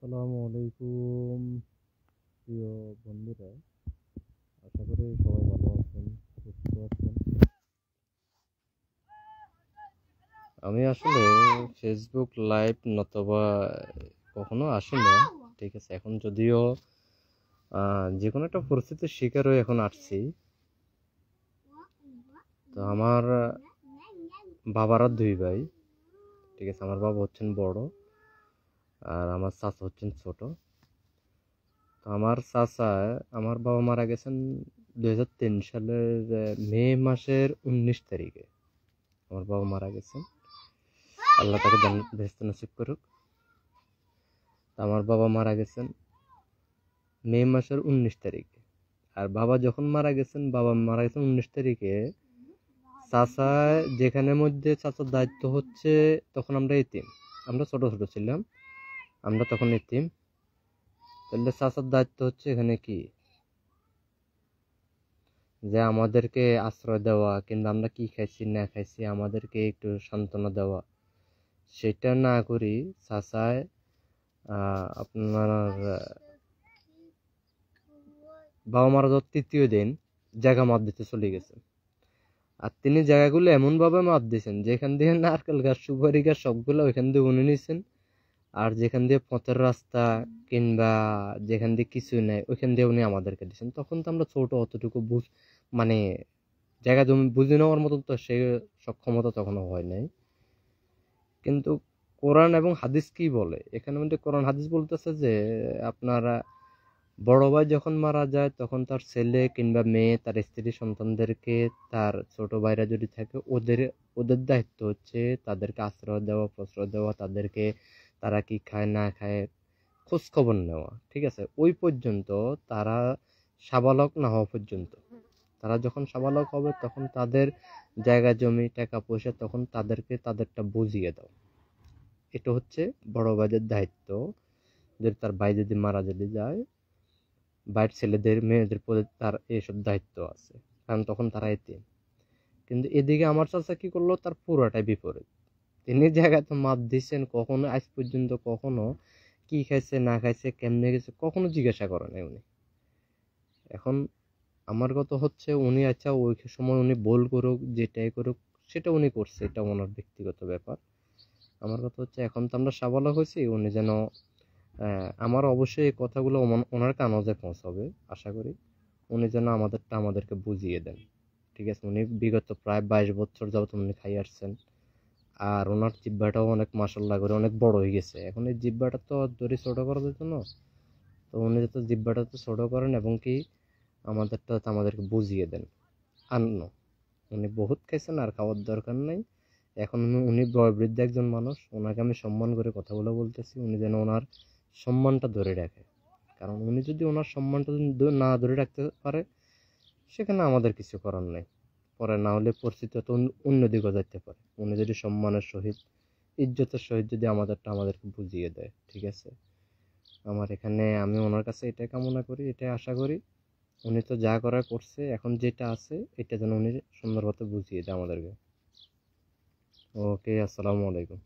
আসসালামু আলাইকুম প্রিয় বন্ধুরা, আশা করি সবাই ভালো আছেন, সুস্থ আছেন। আমি আসলে ফেসবুক লাইভ নতবা কখনো আসি না, ঠিক আছে। এখন যদিও যে কোনো একটা পরিস্থিতির শিকার হয়ে এখন আসছি। তো আমার বাবারা দুই ভাই, ঠিক আছে। আমার বাবা হচ্ছেন বড় আর আমার চাচা হচ্ছেন ছোট। তো আমার চাচা, আমার বাবা মারা গেছেন 2003 সালের মে মাসের 19 তারিখে আমার বাবা মারা গেছেন। আল্লাহ তাকে বেহেশত নসিব করুক। আমার বাবা মারা গেছেন মে মাসের 19 তারিখে। আর বাবা যখন মারা গেছেন, 19 তারিখে। চাচা যেখানে মধ্যে চাচার দায়িত্ব হচ্ছে, তখন আমরা এতিম, আমরা ছোট ছোট ছিলাম, আমরা তখন এতিম। তাহলে চাচার দায়িত্ব হচ্ছে এখানে কি, যে আমাদেরকে আশ্রয় দেওয়া, কিংবা আমরা কি খাইছি না খাইছি আমাদেরকে একটু সান্ত্বনা দেওয়া। সেটা না করি চাচায় আপনার বাবা মারা যাওয়ার 3য় দিন জায়গা মাপ দিতে চলে গেছে। আর তিনি জায়গাগুলো এমন ভাবে মাপ দিয়েছেন, যেখান দিয়ে নারকেল গাছ, সুপারি গাছ সবগুলো ওইখান দিয়ে উনি নিয়েছেন। আর যেখান দিয়ে পথের রাস্তা কিংবা যেখান দিয়ে কিছু নেই, ওইখান দিয়ে উনি আমাদেরকে দিয়েছেন। তখন তো আমরা ছোট, অতটুকু মানে জায়গা জমি বুঝে নেওয়ার মতন তো সে সক্ষমতা তখনও হয় নাই। কিন্তু কোরআন এবং হাদিস কি বলে এখানে মধ্যে, কোরআন হাদিস বলতেছে যে আপনারা বড় ভাই যখন মারা যায়, তখন তার ছেলে কিংবা মেয়ে, তার স্ত্রী সন্তানদেরকে, তার ছোট ভাইরা যদি থাকে, ওদের ওদের দায়িত্ব হচ্ছে তাদেরকে আশ্রয় দেওয়া, প্রশ্রয় দেওয়া, তাদেরকে তারা কি খায় না খায় খোঁজ খবর নেওয়া, ঠিক আছে। ওই পর্যন্ত তারা সাবালক না হওয়া পর্যন্ত, তারা যখন সাবালক হবে তখন তাদের জায়গা জমি টাকা পয়সা, তখন তাদেরকে তাদেরটা বুঝিয়ে দাও। এটা হচ্ছে বড় ভাইদের দায়িত্ব। যদি তার ভাই যদি মারা যদি যায়, বাইরের ছেলেদের মেয়েদের প্রতি তার এইসব দায়িত্ব আছে, কারণ তখন তারা এতিম। কিন্তু এদিকে আমার চাচা কি করলো, তার পুরোটাই বিপরীত। তিনি জায়গায় তো মাপ দিচ্ছেন, কখনো আজ পর্যন্ত কখনো কি খাইছে না খাইছে কেমনে গেছে কখনো জিজ্ঞাসা করে নাই উনি। এখন আমার কথা হচ্ছে, উনি আচ্ছা ওই সময় উনি ভুল করুক, যেটাই করুক, সেটা উনি করছে, এটা ওনার ব্যক্তিগত ব্যাপার। আমার কথা হচ্ছে, এখন তো আমরা সাবালক হয়েছি, উনি যেন আমার অবশ্যই এই কথাগুলো ওনার কানজে পৌঁছাবে আশা করি। উনি যেন আমাদেরকে বুঝিয়ে দেন, ঠিক আছে। উনি বিগত প্রায় 22 বছর যাবত উনি খাই আসছেন। আর ওনার জিহ্বাটাও অনেক মাশাআল্লাহ করে অনেক বড় হয়ে গেছে। এখন এই জিহ্বাটা তো দড়ি ছোট করা যেত না। তো উনি যাতে জিহ্বাটা তো ছোট করেন, এবং কি আমাদেরকে বুঝিয়ে দেন। আন্ন উনি বহুত খাইছেন, আর খাওয়ার দরকার নাই। এখন উনি বয়োবৃদ্ধ একজন মানুষ, ওনাকে আমি সম্মান করে কথাগুলো বলতেছি, উনি যেন ওনার সম্মানটা ধরে রাখে। কারণ উনি যদি ওনার সম্মানটা না ধরে রাখতে পারে, সেখানে আমাদের কিছু করার নেই। পরে না হলে পরিস্থিতি তো অন্যদিকে যেতে পারে। উনি যদি সম্মানের সহিত, ইজ্জতের সহিত যদি আমাদেরকে বুঝিয়ে দেয়, ঠিক আছে। আমার এখানে আমি ওনার কাছে এটাই কামনা করি, এটাই আশা করি। উনি তো যা করার করছে, এখন যেটা আছে এটা যেন উনি সুন্দরভাবে বুঝিয়ে দেয় আমাদেরকে। ওকে, আসসালামু আলাইকুম।